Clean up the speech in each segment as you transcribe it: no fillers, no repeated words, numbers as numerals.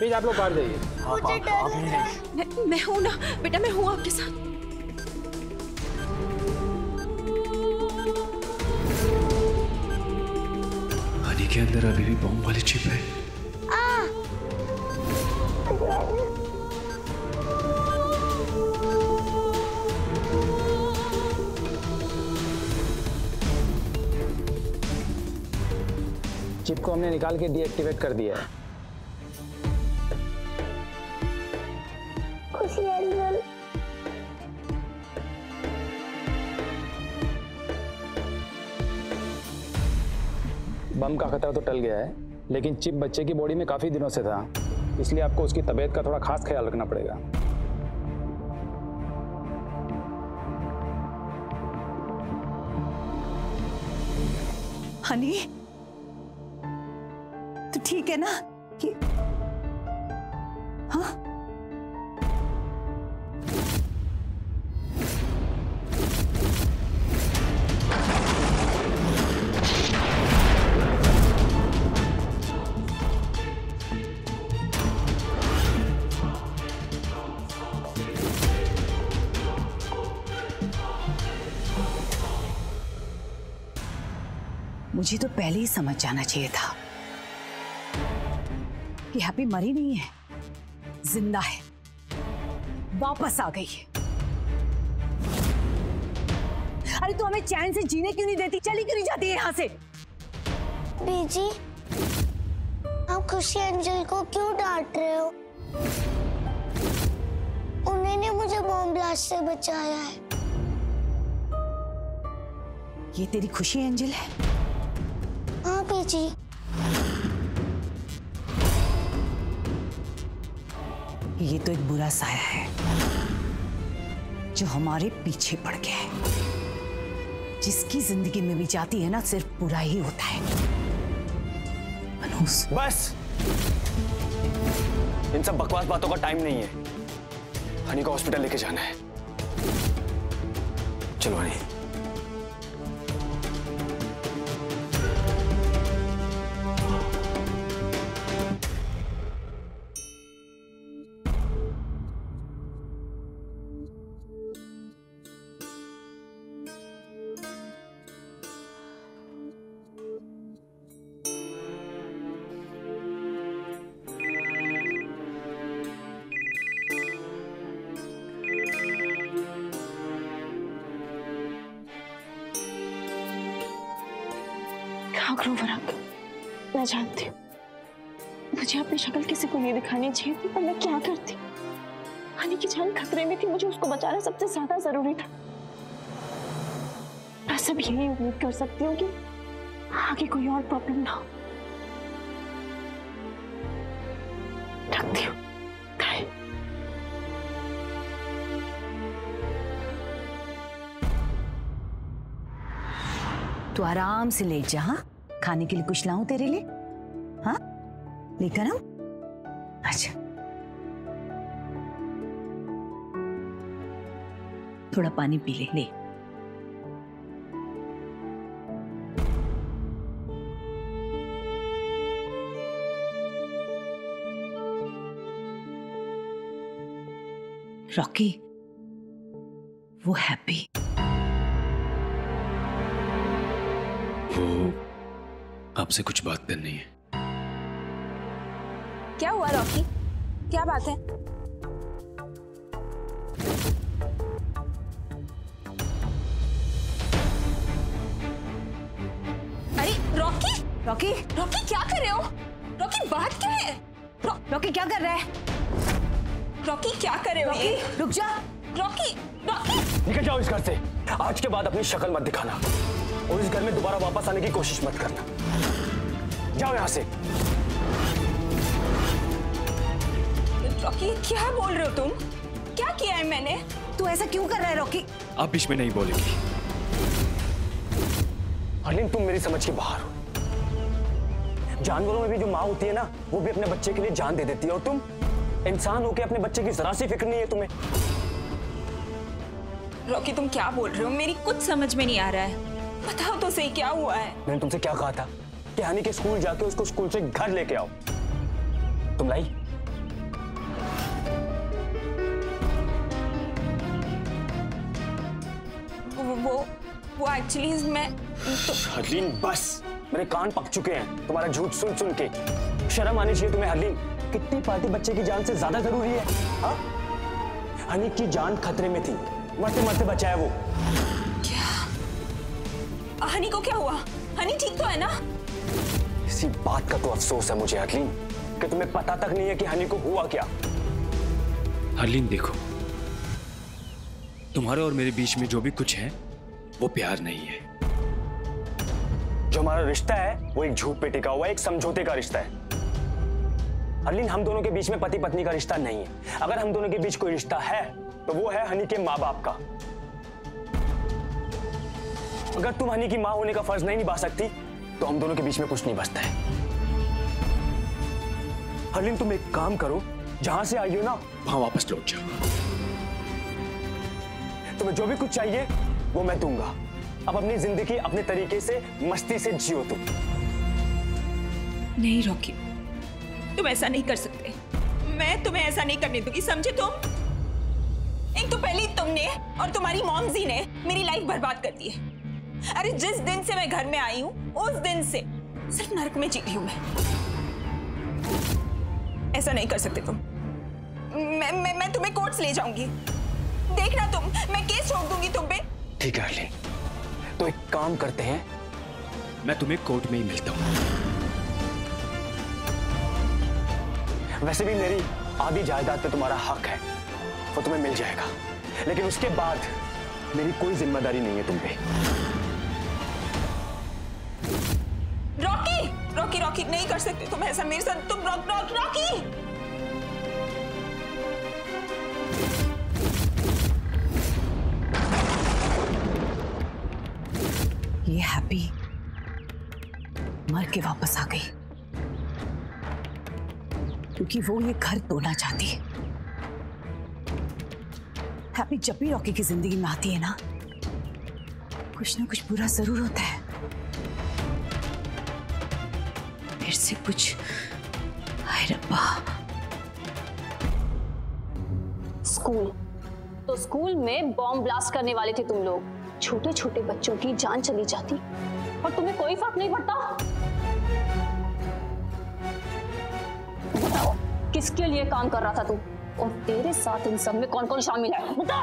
Please आप लोग बाहर जाइए। मुझे डर लग रहा है। मैं हूं ना बेटा, मैं हूं आपके साथ। हनी के अंदर अभी भी बॉम्ब वाली चिप है। चिप को हमने निकाल के डीएक्टिवेट कर दिया है। खुशी एंजल, बम का खतरा तो टल गया है, लेकिन चिप बच्चे की बॉडी में काफी दिनों से था, इसलिए आपको उसकी तबीयत का थोड़ा खास ख्याल रखना पड़ेगा। हनी, तो ठीक है ना? हाँ? मुझे तो पहले ही समझ जाना चाहिए था कि हैप्पी मरी नहीं है, जिंदा है, वापस आ गई है। अरे तू हमें चैन से जीने क्यों नहीं देती? चली क्यों नहीं जाती है यहाँ से? बीजी, आप खुशी एंजल को क्यों डांट रहे हो? उन्होंने मुझे बॉम्ब ब्लास्ट से बचाया है। ये तेरी खुशी एंजल है? हाँ बीजी। ये तो एक बुरा साया है जो हमारे पीछे पड़ गया है। जिसकी जिंदगी में भी जाती है ना, सिर्फ बुरा ही होता है। मनोज, बस, इन सब बकवास बातों का टाइम नहीं है। हनी को हॉस्पिटल लेके जाना है। चलो हनी। हाँ ग्रोवर अंकल, मैं जानती हूँ मुझे अपनी शक्ल किसी को नहीं दिखानी चाहिए थी, पर मैं क्या करती। हनी की जान खतरे में थी, मुझे उसको बचाना सबसे ज्यादा जरूरी था। मैं सब यही उम्मीद कर सकती हूँ कि आगे कोई और प्रॉब्लम ना हो। रखती हूँ। बाय। तू आराम से लेट जा। हाँ, खाने के लिए कुछ लाऊं तेरे लिए? हाँ, लेकर आऊं? अच्छा, थोड़ा पानी पी ले। ले। रॉकी, वो हैप्पी, वो आपसे कुछ बात करनी है। क्या हुआ रॉकी? क्या बात है? अरे रॉकी, रॉकी, रॉकी क्या कर रहे हो? रॉकी बात क्या है? रॉकी क्या कर रहा है? रॉकी क्या कर रहे हो? रॉकी रुक जा। रॉकी, रॉकी निकल जाओ इस घर से। आज के बाद अपनी शक्ल मत दिखाना और इस घर में दोबारा वापस आने की कोशिश मत करना। जाओ यहाँ से। रॉकी क्या बोल रहे हो तुम? क्या किया है मैंने? तू ऐसा क्यों कर रहा है रॉकी? आप बीच में नहीं बोलेगी। अर्लिन, तुम मेरी समझ के बाहर हो। जानवरों में भी जो माँ होती है ना, वो भी अपने बच्चे के लिए जान दे देती है, और तुम इंसान होके अपने बच्चे की जरा सी फिक्र नहीं है तुम्हें। रॉकी तुम क्या बोल रहे हो? मेरी कुछ समझ में नहीं आ रहा है। बताओ तो सही क्या हुआ है? मैंने तुमसे क्या कहा था कि हनी के स्कूल जाके उसको स्कूल से घर लेके आओ। तुम लाई? वो एक्चुअली मैं तो... हरलीन बस, मेरे कान पक चुके हैं तुम्हारा झूठ सुन सुन के। शर्म आनी चाहिए तुम्हें हरलीन। कितनी पार्टी बच्चे की जान से ज्यादा जरूरी है? हाँ, हनी की जान खतरे में थी, मरते मरते बचाया वो। क्या हनी को क्या हुआ? हनी ठीक तो है ना? इसी बात का तो अफसोस है मुझे हरलीन कि तुम्हें पता तक नहीं है कि हनी को हुआ क्या। हरलीन देखो, तुम्हारे और मेरे बीच में जो भी कुछ है वो प्यार नहीं है। जो हमारा रिश्ता है वो एक झूठ पे टिका हुआ एक समझौते का रिश्ता है। हरलीन, हम दोनों के बीच में पति पत्नी का रिश्ता नहीं है। अगर हम दोनों के बीच कोई रिश्ता है तो वो है हनी के माँ बाप का। अगर तुम हनी की माँ होने का फर्ज नहीं निभा सकती तो हम दोनों के बीच में कुछ नहीं बचता है। हरलीन, तुम एक काम करो, जहां से आई हो ना वहां वापस लौट जाओ। तुम्हें जो भी कुछ चाहिए वो मैं दूंगा। अब अपनी जिंदगी अपने तरीके से मस्ती से जियो तुम। नहीं रॉकी, तुम ऐसा नहीं कर सकते। मैं तुम्हें ऐसा नहीं करने दूंगी, समझे तुम? एक तो पहले तुमने और तुम्हारी मॉमजी ने मेरी लाइफ बर्बाद कर दी है। अरे जिस दिन से मैं घर में आई हूं उस दिन से सिर्फ नरक में जी रही हूं मैं। ऐसा नहीं कर सकते तुम। मैं तुम्हें कोर्ट्स ले जाऊंगी। देखना तुम, मैं केस ठोक दूंगी तुम पे। ठीक है हरलीन, तो एक काम करते हैं, मैं तुम्हें कोर्ट में ही मिलता हूं। वैसे भी मेरी आधी जायदाद पे तुम्हारा हक है, वो तुम्हें मिल जाएगा। लेकिन उसके बाद मेरी कोई जिम्मेदारी नहीं है तुम पे। रॉकी, रॉकी, रॉकी, नहीं कर सकते तुम ऐसा मेरे साथ। तुम रॉकी। ये हैप्पी मर के वापस आ गई क्योंकि वो ये घर तोड़ना चाहती है। हैप्पी जब भी रॉकी की जिंदगी में आती है ना, कुछ ना कुछ बुरा जरूर होता है। फिर से कुछ, हाय रब्बा। स्कूल तो स्कूल में बॉम्ब ब्लास्ट करने वाले थे तुम लोग। छोटे छोटे बच्चों की जान चली जाती और तुम्हें कोई फर्क नहीं पड़ता। बताओ किसके लिए काम कर रहा था तू, और तेरे साथ इन सब में कौन कौन शामिल है? बता।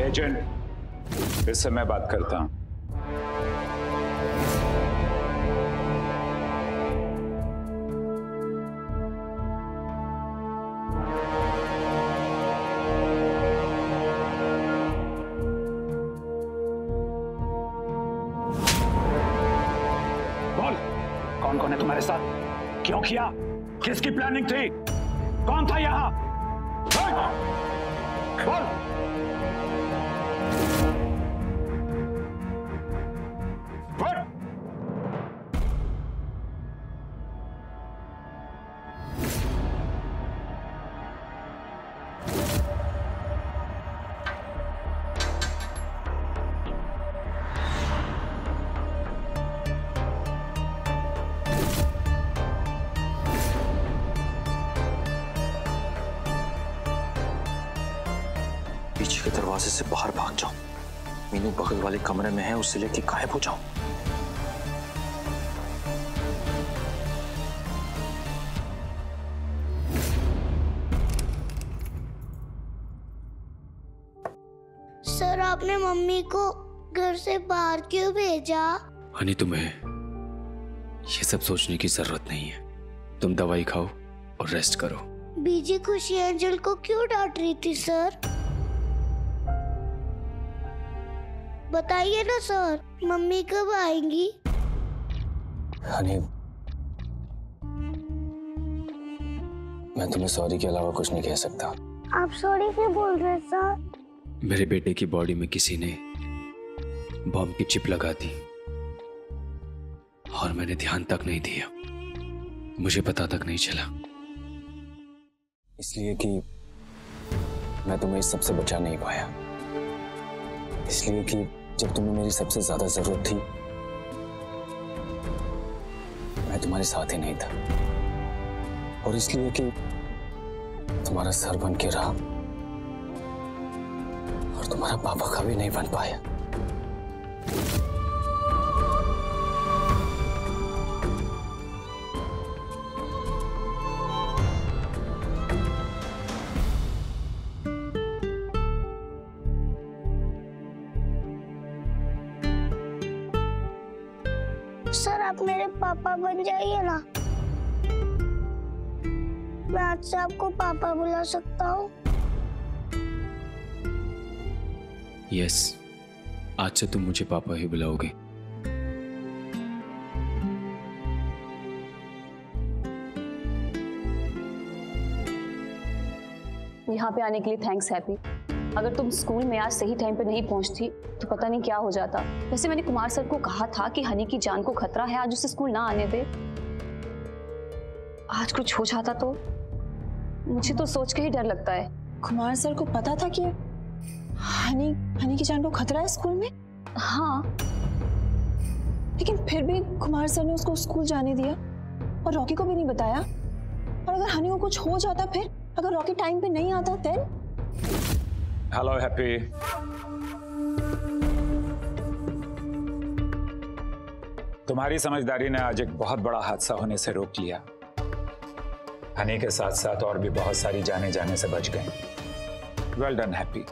एजेंट, इससे मैं बात करता हूं। कौन कौन है तुम्हारे साथ? क्यों किया? किसकी प्लानिंग थी? कौन था यहां? बोल। पीछे के दरवाजे से बाहर भाग जाओ। मीनू बगल वाले कमरे में है, उससे लेके गायब हो जाओ। सर, आपने मम्मी को घर से बाहर क्यों भेजा? हनी, तुम्हें ये सब सोचने की जरूरत नहीं है। तुम दवाई खाओ और रेस्ट करो। बीजी खुशी एंजल को क्यों डांट रही थी सर? बताइए ना सर, मम्मी कब आएंगी? हनी, मैं तुम्हें सॉरी के अलावा कुछ नहीं कह सकता। आप सॉरी क्यों बोल रहे हैं सर? मेरे बेटे की बॉडी में किसी ने बॉम्ब की चिप लगा दी और मैंने ध्यान तक नहीं दिया, मुझे पता तक नहीं चला। इसलिए कि मैं तुम्हें इस सबसे बचा नहीं पाया। इसलिए कि जब तुम्हें मेरी सबसे ज्यादा जरूरत थी मैं तुम्हारे साथ ही नहीं था, और इसलिए कि तुम्हारा सर बन के रहा और तुम्हारा पापा का भी नहीं बन पाया। सर आप मेरे पापा बन जाइए ना। मैं आज से आपको पापा बुला सकता हूँ? यस, आज से तुम मुझे पापा ही बुलाओगे। यहाँ पे आने के लिए थैंक्स हैप्पी। अगर तुम स्कूल में आज सही टाइम पे नहीं पहुंचती तो पता नहीं क्या हो जाता। वैसे मैंने कुमार सर को कहा था कि हनी की जान को खतरा है, आज उसे स्कूल ना आने दे। आज कुछ हो जाता तो मुझे तो सोच के ही डर लगता है। कुमार सर को पता था कि हनी की जान को खतरा है स्कूल में? हाँ, लेकिन फिर भी कुमार सर ने उसको स्कूल जाने दिया और रॉकी को भी नहीं बताया। और अगर हनी को कुछ हो जाता, फिर अगर रॉकी टाइम पे नहीं आता देन? Hello happy. तुम्हारी समझदारी ने आज एक बहुत बड़ा हादसा होने से रोक लिया। हनी के साथ साथ और भी बहुत सारी जाने जाने से बच गए। Well done happy.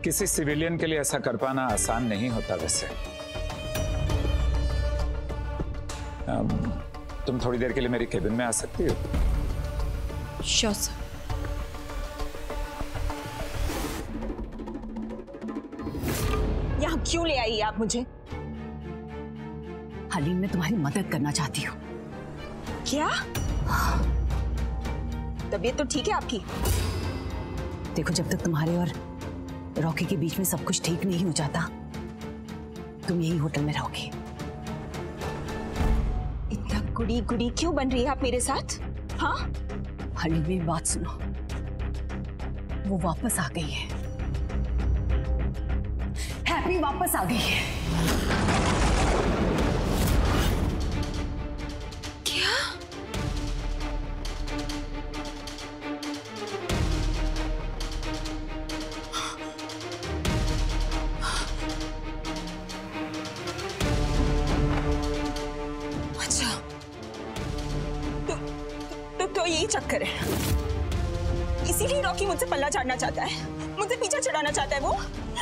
किसी सिविलियन के लिए ऐसा कर पाना आसान नहीं होता। वैसे तुम थोड़ी देर के लिए मेरी केबिन में आ सकती हो? Sure sir. यहाँ क्यों ले आई आप मुझे? हलीम, मैं तुम्हारी मदद करना चाहती हूँ। क्या? तबीयत तो ठीक है आपकी? देखो, जब तक तुम्हारे और रॉकी के बीच में सब कुछ ठीक नहीं हो जाता, तुम यही होटल में रहोगी। इतना गुड़ी गुड़ी क्यों बन रही है आप मेरे साथ? हाँ? हलीम, मेरी बात सुनो। वो वापस आ गई है। हैप्पी वापस आ गई है। क्या? अच्छा, तो यही चक्कर है। इसीलिए रॉकी मुझसे पल्ला झाड़ना चाहता है, मुझे पीछा चढ़ाना चाहता है वो।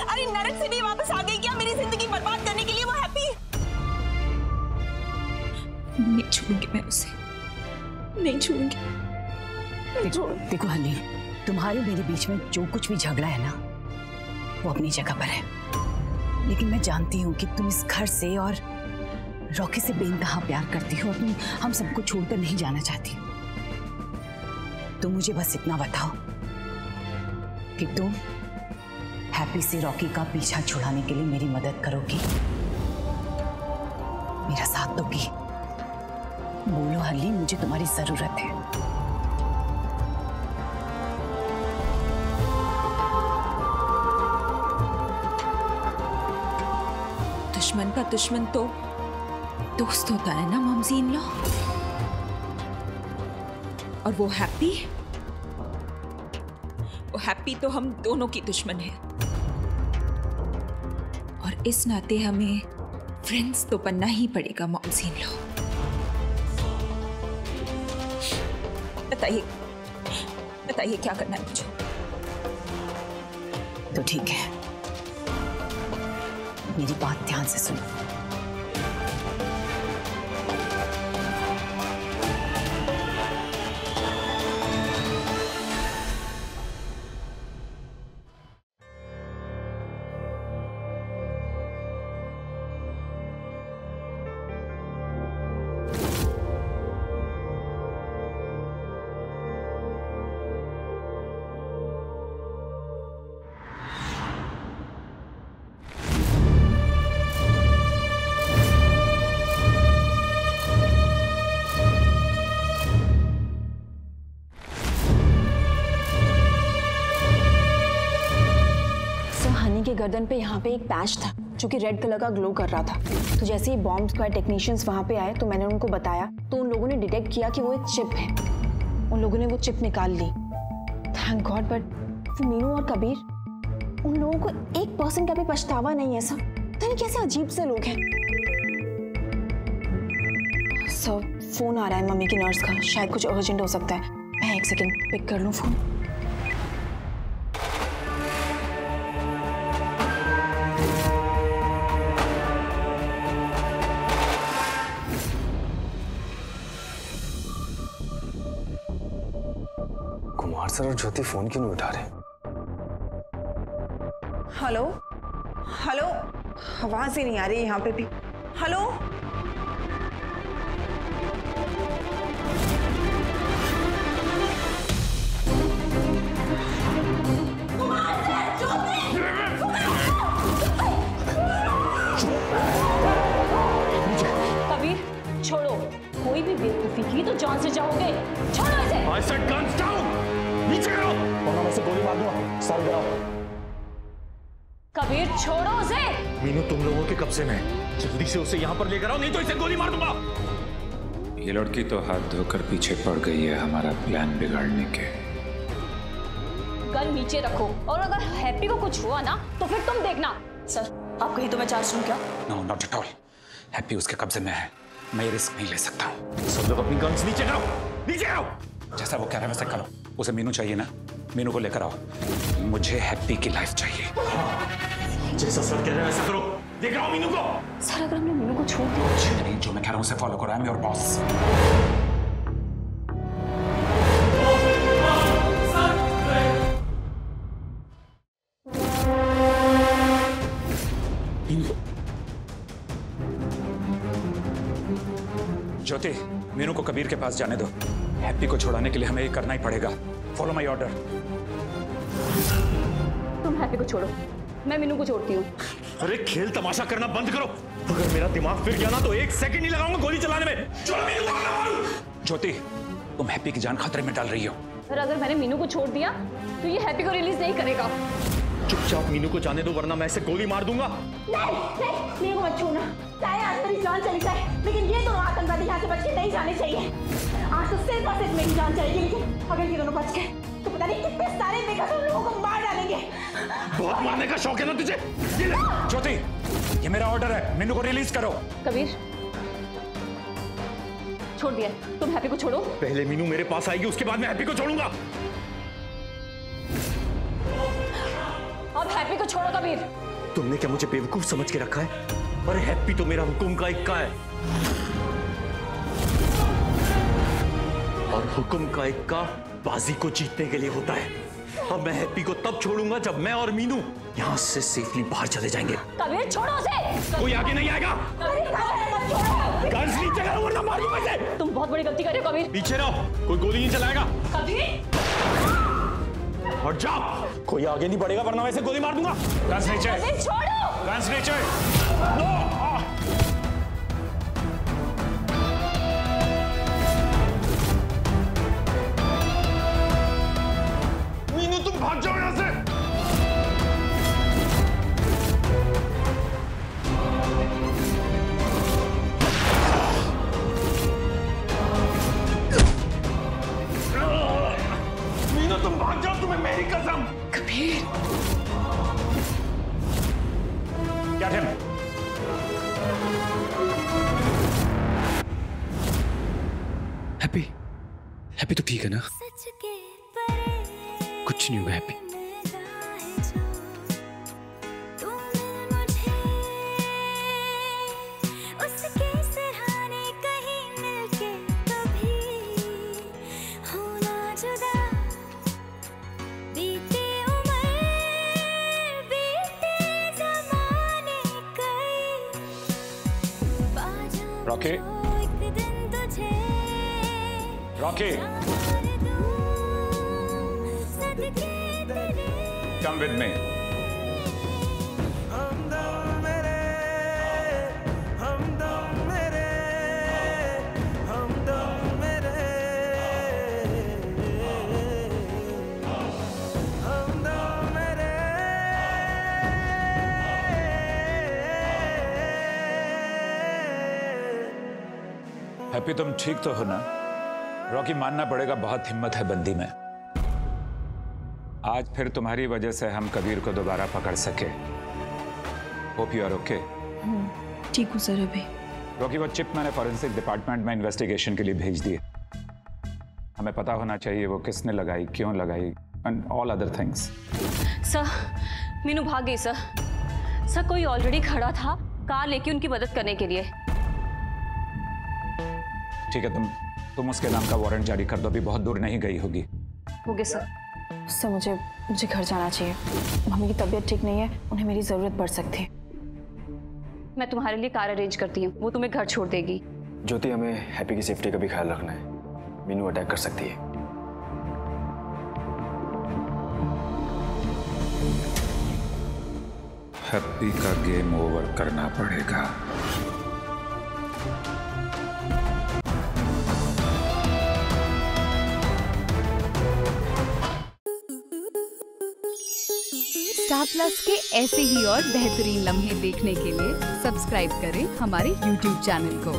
अरे नरक से भी वापस आ गई क्या मेरी जिंदगी बर्बाद करने के लिए वो हैप्पी? नहीं छोड़ूंगी मैं उसे, नहीं छोड़ूंगी। देखो हनी, तुम्हारे मेरे बीच में जो कुछ भी झगड़ा है ना, वो अपनी जगह पर है। लेकिन मैं जानती हूँ कि तुम इस घर से और रॉकी से बेइंतहा प्यार करती हो। तुम हम सबको छोड़कर नहीं जाना चाहती। तुम मुझे बस इतना बताओ कि तुम हैप्पी से रॉकी का पीछा छुड़ाने के लिए मेरी मदद करोगी, मेरा साथ दोगी? बोलो हली, मुझे तुम्हारी जरूरत है। दुश्मन का दुश्मन तो दोस्त होता है ना मम्सी इन लॉ। और वो हैप्पी तो हम दोनों की दुश्मन है। और इस नाते हमें फ्रेंड्स तो बनना ही पड़ेगा मम्सी इन लॉ। बताइए क्या करना है मुझे? तो ठीक है, मेरी बात ध्यान से सुनो। के गर्दन पे यहाँ पे एक पैच था जो कि रेड कलर का ग्लो कर रहा था। तो जैसे ही बॉम्ब स्क्वाड टेक्नीशियंस वहाँ पे आए तो मैंने उनको बताया, तो उन लोगों ने डिटेक्ट किया कि वो एक चिप है। उन लोगों ने वो चिप निकाल ली। Thank God. बट वो मीनू और कबीर उन लोगों को 1% का भी पछतावा नहीं है सर। पता नहीं कैसे अजीब से लोग हैं। सर फोन आ रहा है मम्मी की नर्स का, शायद कुछ अर्जेंट हो सकता है। मैं 1 सेकंड पिक कर लूं फोन। कुमार सर और ज्योति फोन क्यों नहीं उठा रहे? हेलो हेलो, आवाज ही नहीं आ रही यहाँ पे भी। हेलो कबीर छोड़ो, कोई भी बेवकूफी की तो जान से जाओगे। छोड़ो इसे। I said guns down! नीचे गिरो! वरना मैं से गोली मार दूंगा। सर गिराओ। कबीर छोड़ो उसे। मीनू तुम लोगों के कब्जे में है। जल्दी से उसे यहाँ पर लेकर आओ, नहीं तो इसे गोली मार दूंगा। ये लड़की तो हाथ धोकर पीछे पड़ गई है हमारा प्लान बिगाड़ने के। गन नीचे रखो, और अगर हैप्पी को कुछ हुआ ना तो फिर तुम देखना। सर आप कहीं तो मैं चार्ज लूं क्या? No not at all. Happy उसके कब्जे में है, मैं ये रिस्क नहीं ले सकता हूँ। सब लोग अपनी गन्स नीचे करो, नीचे करो। जैसा वो कह रहा है वैसे करो। उसे मीनू चाहिए ना, मीनू को लेकर आओ। मुझे हैप्पी की लाइफ चाहिए। जैसा सर कह रहे हैं वैसा करो। देख रहा हूँ मीनू को। सर अगर हमने मीनू को छोड़ दिया। नहीं, जो मैं कह रहा हूँ उसे फॉलो करो। I am your boss. Jyoti, Meenu को कबीर के पास जाने दो। हैप्पी को छुड़ाने के लिए हमें ये करना ही पड़ेगा। Follow my order. तुम हैप्पी को छोड़ो, मैं मीनू को छोड़ती हूँ। अरे खेल तमाशा करना बंद करो। अगर मेरा दिमाग फिर गया ना तो 1 सेकंड नहीं लगाऊंगा गोली चलाने में। चलो मीनू को मारो। ज्योति, तुम हैप्पी की जान खतरे में डाल रही हो। और अगर मैंने मीनू को छोड़ दिया तो ये हैप्पी को रिलीज नहीं करेगा। चुपचाप मीनू को जाने दो वरना मैं इसे गोली मार दूंगा। नहीं, मीनू को मत छूना। चाहे आज मेरी जान चली जाए, लेकिन ये दोनों आतंकवादी यहाँ से बच के नहीं जाने चाहिए। आज तो सिर्फ और सिर्फ मेरी जान चाहिए, लेकिन अगर ये दोनों बच गए तो पता नहीं कितने सारे बेकसूर लोगों को मार डालेंगे। बहुत मारने का शौक है ना तुझे? ज्योति, ये मेरा ऑर्डर है, मीनू को रिलीज करो। कबीर छोड़ दिया, तुम हैप्पी को छोड़ो। पहले मीनू मेरे पास आएगी, उसके बाद मैं हैप्पी को छोड़ूंगा। अब हैप्पी को छोड़ो कबीर। तुमने क्या मुझे बेवकूफ समझ के रखा है? अरे हैप्पी तो मेरा हुक्म का इक्का है, और हुक्म का इक्का बाजी को जीतने के लिए होता है। अब मैं हैप्पी को तब छोड़ूंगा जब मैं और मीनू यहाँ से सेफली बाहर चले जाएंगे। कबीर छोड़ो उसे। कोई आगे नहीं आएगा। गन्स नीचे करो वरना मार दूंगा इसे। तुम बहुत बड़ी गलती कर रहे हो कबीर। पीछे रहो, कोई गोली नहीं चलाएगा। कबीर और जाओ, कोई आगे नहीं बढ़ेगा वरना मैं इसे गोली मार दूंगा। गन्स नीचे, कबीर छोड़ो। गन्स नीचे। मीनू तुम भाग जाओ यहाँ से। मीनू तुम भाग जाओ, तुम्हें मेरी कसम। कबीर, क्या थे? हैप्पी, हैप्पी तो ठीक है ना? कुछ नहीं होगा happy. Rocky, Rocky, come with me. Happy तुम ठीक तो हो ना? रॉकी मानना पड़ेगा बहुत हिम्मत है बंदी में। आज फिर तुम्हारी वजह से हम कबीर को दोबारा पकड़ सके। Hope you are okay. ठीक हूँ सर अभी। क्योंकि वो चिप मैंने फॉरेंसिक डिपार्टमेंट में इन्वेस्टिगेशन के लिए भेज दी। हमें पता होना चाहिए वो किसने लगाई, क्यों लगाई, and all other things. Sir Meenu भाग गई सर। सर कोई ऑलरेडी खड़ा था कार लेके उनकी मदद करने के लिए। ठीक है, तुम उसके नाम का वारंट जारी कर दो, अभी बहुत दूर नहीं गई होगी। हो गया सर। सर मुझे घर जाना चाहिए। मम्मी की तबीयत ठीक नहीं है, उन्हें मेरी जरूरत पड़ सकती है। मैं तुम्हारे लिए कार अरेंज करती हूँ, वो तुम्हें घर छोड़ देगी। ज्योति, हमें हैप्पी की सेफ्टी का भी ख्याल रखना है। मीनू अटैक कर सकती है। हैप्पी का गेम ओवर करना पड़ेगा। स्टार प्लस के ऐसे ही और बेहतरीन लम्हे देखने के लिए सब्सक्राइब करें हमारे YouTube चैनल को।